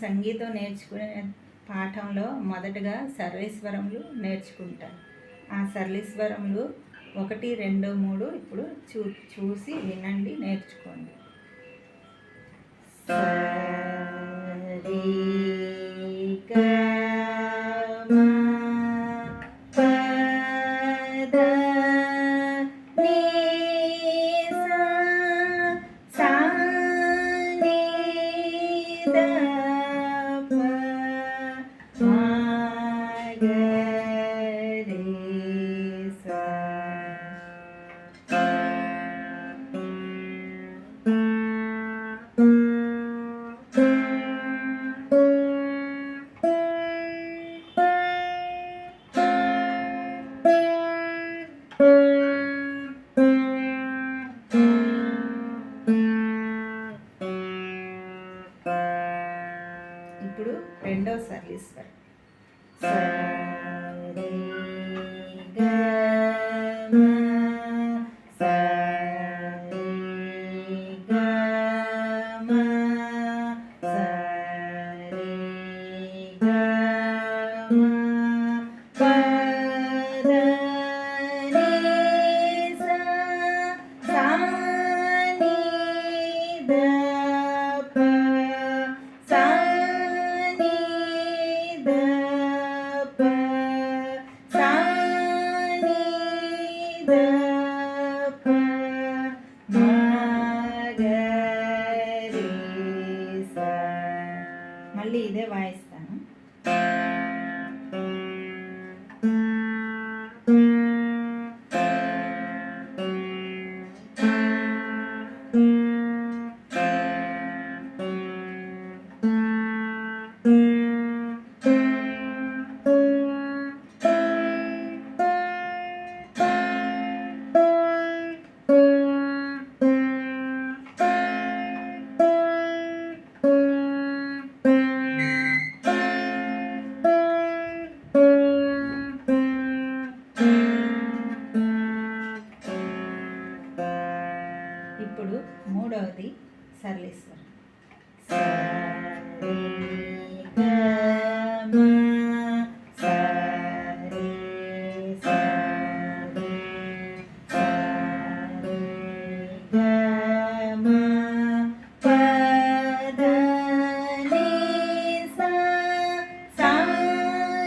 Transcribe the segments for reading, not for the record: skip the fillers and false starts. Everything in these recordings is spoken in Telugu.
సంగీతం నేర్చుకునే పాఠంలో మొదటగా సర్వేశ్వరములు నేర్చుకుంటాం. ఆ సర్వేశ్వరములు 1, 2, 3 ఇప్పుడు చూసి వినండి, నేర్చుకోండి. సరి గ మ పద ని సా సా ని ద ప మా గ రే సా. ఇప్పుడు రెండో సర్లీశ్వరం. సరి గ మ సరి గ మ సరి గ మ పద ని సా సా ని ద ప సా ని ద ప సా ని ద ప మా గ రే సా. మళ్ళీ ఇదే వాయిస్తాను. ఇప్పుడు మూడవది సర్లీశ్వరం. సరి గ మ సరి సరి సరి గ మ పద ని సా సా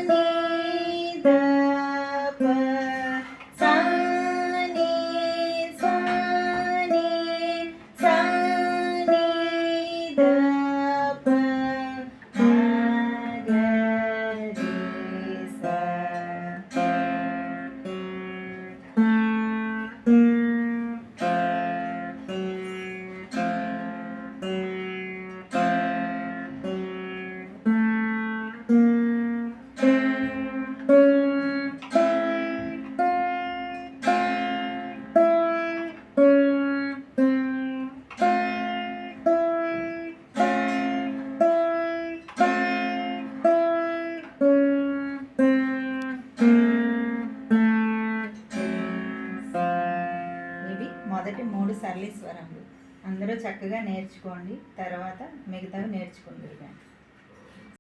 ని ద ప సా ని సా ని సా ని ద ప మా గ రే సా. ఇవి మొదటి 3 సర్లీశ్వరములు. అందరూ చక్కగా నేర్చుకోండి, తర్వాత మిగతావి నేర్చుకుందురు కానీ.